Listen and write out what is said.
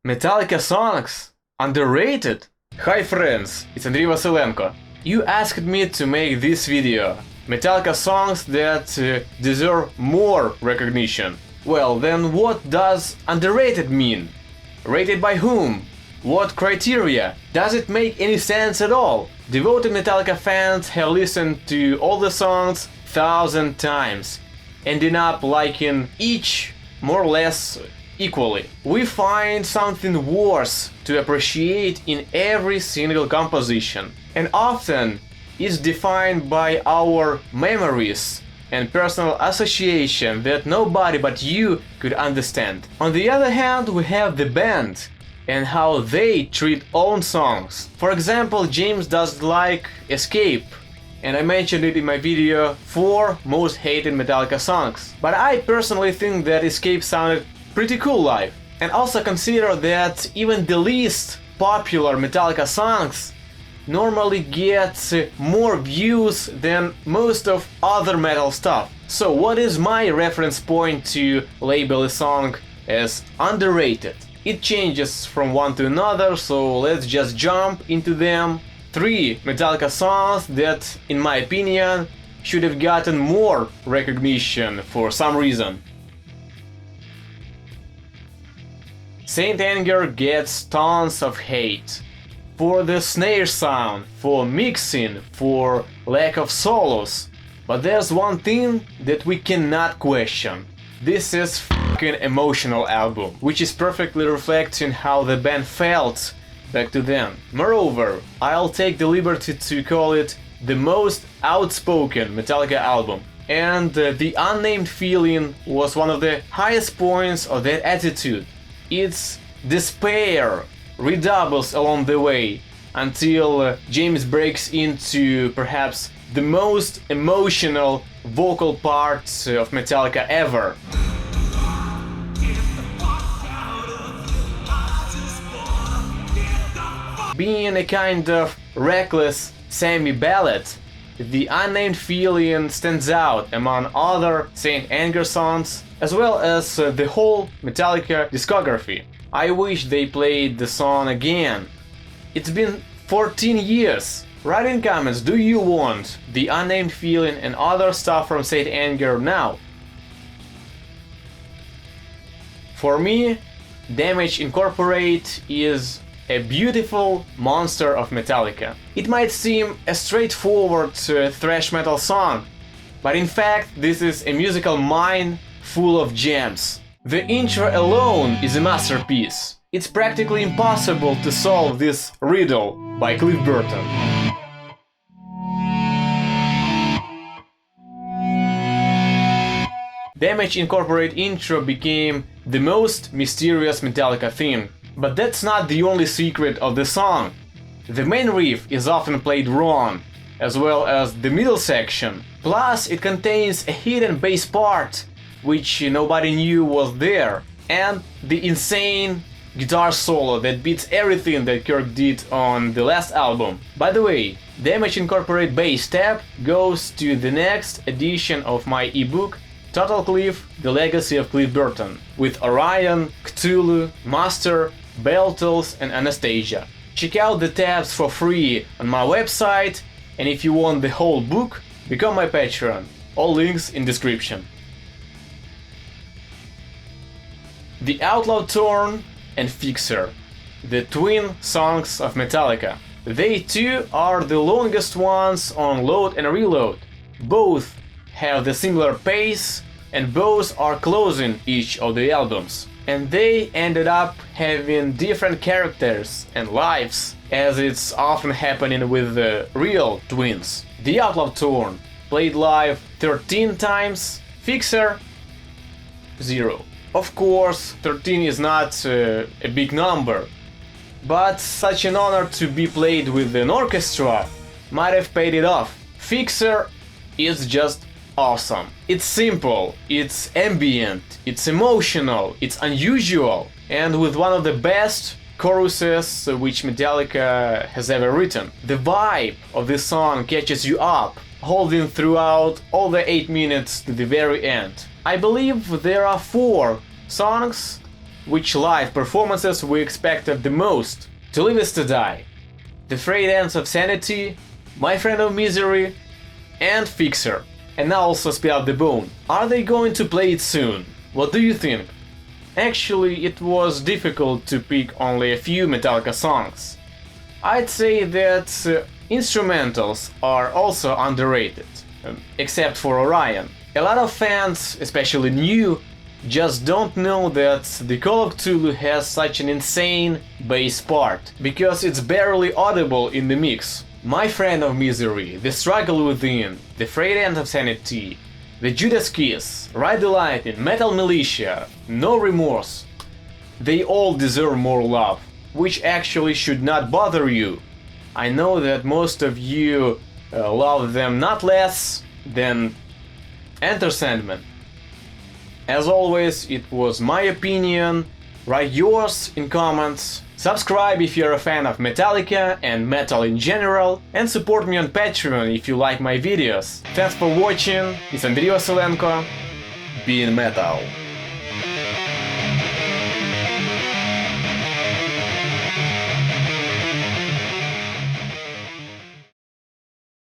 Metallica songs? Underrated? Hi friends, it's Andriy Vasylenko. You asked me to make this video. Metallica songs that deserve more recognition. Well, then what does underrated mean? Rated by whom? What criteria? Does it make any sense at all? Devoted Metallica fans have listened to all the songs 1,000 times, ending up liking each more or less equally. We find something worse to appreciate in every single composition, and often it's defined by our memories and personal association that nobody but you could understand. On the other hand, we have the band and how they treat own songs. For example, James doesn't like Escape, and I mentioned it in my video 4 most hated Metallica songs. But I personally think that Escape sounded pretty cool live. And also consider that even the least popular Metallica songs normally get more views than most of other metal stuff. So what is my reference point to label a song as underrated? It changes from one to another, so let's just jump into them. 3 Metallica songs that, in my opinion, should have gotten more recognition for some reason. Saint Anger gets tons of hate. For the snare sound, for mixing, for lack of solos. But there's one thing that we cannot question. This is fucking emotional album, which is perfectly reflecting how the band felt back to then. Moreover, I'll take the liberty to call it the most outspoken Metallica album. And the Unnamed feeling was one of the highest points of that attitude. Its despair redoubles along the way until James breaks into perhaps the most emotional vocal parts of Metallica ever. Being a kind of reckless semi-ballad, the Unnamed feeling stands out among other Saint Anger songs, as well as the whole Metallica discography. I wish they played the song again. It's been 14 years. Write in comments, do you want the Unnamed feeling and other stuff from Saint Anger now? For me, Damage Incorporate is a beautiful monster of Metallica. It might seem a straightforward thrash metal song, but in fact this is a musical mine full of gems. The intro alone is a masterpiece. It's practically impossible to solve this riddle by Cliff Burton. Damage Incorporate intro became the most mysterious Metallica theme. But that's not the only secret of the song. The main riff is often played wrong, as well as the middle section. Plus, it contains a hidden bass part, which nobody knew was there, and the insane guitar solo that beats everything that Kirk did on the last album. By the way, Damage Incorporate bass tab goes to the next edition of my ebook Total Cliff, The Legacy of Cliff Burton, with Orion, Cthulhu, Master, Beltles and Anastasia. Check out the tabs for free on my website, and if you want the whole book, become my Patreon. All links in description. The Outlaw Torn and Fixer, the twin songs of Metallica. They too are the longest ones on Load and Reload. Both have the similar pace, and both are closing each of the albums. And they ended up having different characters and lives, as it's often happening with the real twins. The Outlaw Torn played live 13 times, Fixer 0. Of course, 13 is not a big number, but such an honor to be played with an orchestra might have paid it off. Fixer is just awesome. It's simple, it's ambient, it's emotional, it's unusual, and with one of the best choruses which Metallica has ever written. The vibe of this song catches you up, holding throughout all the 8 minutes to the very end. I believe there are 4 songs which live performances we expected the most? To Live Is To Die, The Frayed Ends of Sanity, My Friend of Misery, and Fixer. And now also Spit Out the Bone. Are they going to play it soon? What do you think? Actually, it was difficult to pick only a few Metallica songs. I'd say that instrumentals are also underrated, except for Orion. A lot of fans, especially new, just don't know that the Call of Cthulhu has such an insane bass part, because it's barely audible in the mix. My Friend of Misery, The Struggle Within, The Frayed End of Sanity, The Judas Kiss, Ride the Lightning, Metal Militia, No Remorse. They all deserve more love, which actually should not bother you. I know that most of you love them not less than Enter Sandman. As always, it was my opinion. Write yours in comments. Subscribe if you're a fan of Metallica and metal in general, and support me on Patreon if you like my videos. Thanks for watching, it's Andriy Vasylenko. Be in metal.